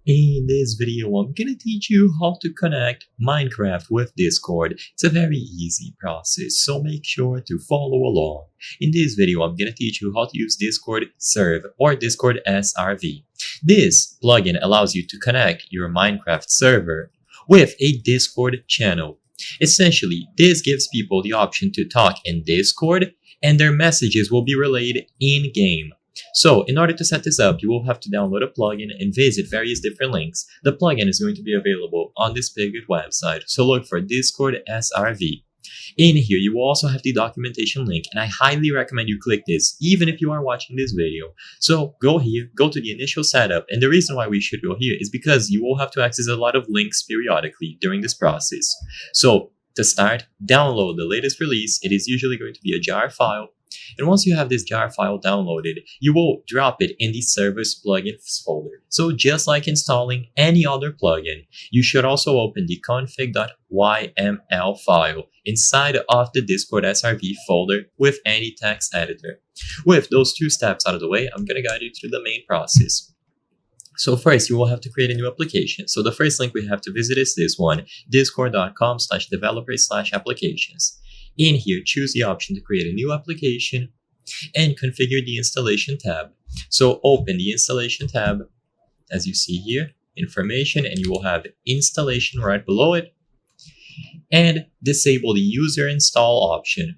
In this video, I'm gonna teach you how to connect Minecraft with Discord. It's a very easy process, so make sure to follow along. In this video, I'm gonna teach you how to use Discord Serve or Discord SRV. This plugin allows you to connect your Minecraft server with a Discord channel. Essentially, this gives people the option to talk in Discord and their messages will be relayed in-game. So, in order to set this up, you will have to download a plugin and visit various different links. The plugin is going to be available on this Spigot website, so look for Discord SRV. In here, you will also have the documentation link, and I highly recommend you click this, even if you are watching this video. So, go here, go to the initial setup, and the reason why we should go here is because you will have to access a lot of links periodically during this process. So, to start, download the latest release. It is usually going to be a jar file. And once you have this jar file downloaded, you will drop it in the server's plugins folder. So just like installing any other plugin, you should also open the config.yml file inside of the Discord SRV folder with any text editor. With those two steps out of the way, I'm going to guide you through the main process. So first, you will have to create a new application. So the first link we have to visit is this one, discord.com/developers/applications. In here, choose the option to create a new application and configure the installation tab. So open the installation tab, as you see here, information, and you will have installation right below it. And disable the user install option.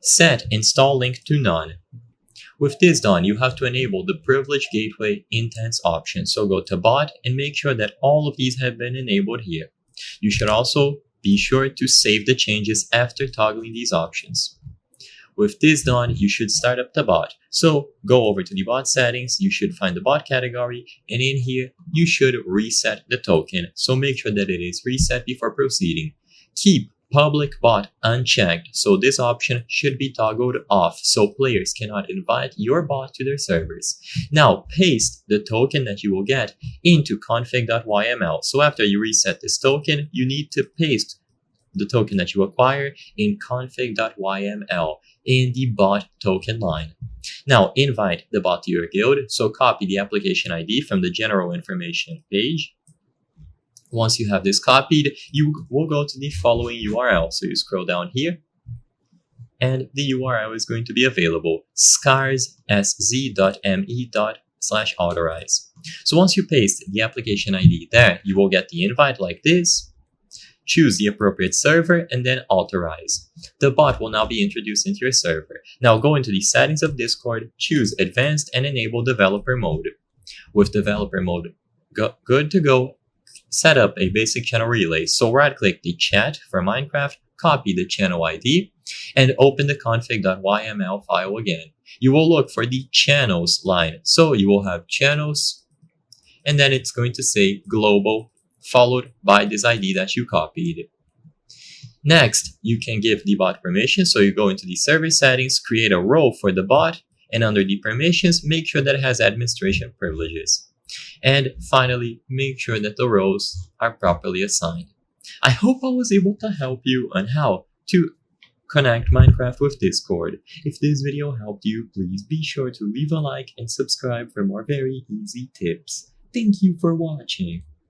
Set install link to none. With this done, you have to enable the privilege gateway intents option. So go to bot and make sure that all of these have been enabled here. You should also be sure to save the changes after toggling these options. With this done, you should start up the bot. So go over to the bot settings, you should find the bot category, and in here, you should reset the token. So make sure that it is reset before proceeding. Keep public bot unchecked, so this option should be toggled off so players cannot invite your bot to their servers. Now paste the token that you will get into config.yml. So after you reset this token, you need to paste the token that you acquire in config.yml in the bot token line. Now invite the bot to your guild, so copy the application ID from the general information page. Once you have this copied, you will go to the following URL. So you scroll down here, and the URL is going to be available, scarssz.me/authorize. So once you paste the application ID there, you will get the invite like this. Choose the appropriate server and then authorize. The bot will now be introduced into your server. Now go into the settings of Discord, choose advanced and enable developer mode. With developer mode good to go, set up a basic channel relay. So right-click the chat for Minecraft, copy the channel ID, and open the config.yml file again. You will look for the channels line. So you will have channels, and then it's going to say global, followed by this ID that you copied. Next, you can give the bot permission. So you go into the server settings, create a role for the bot, and under the permissions, make sure that it has administration privileges. And finally, make sure that the roles are properly assigned. I hope I was able to help you on how to connect Minecraft with Discord. If this video helped you, please be sure to leave a like and subscribe for more very easy tips. Thank you for watching.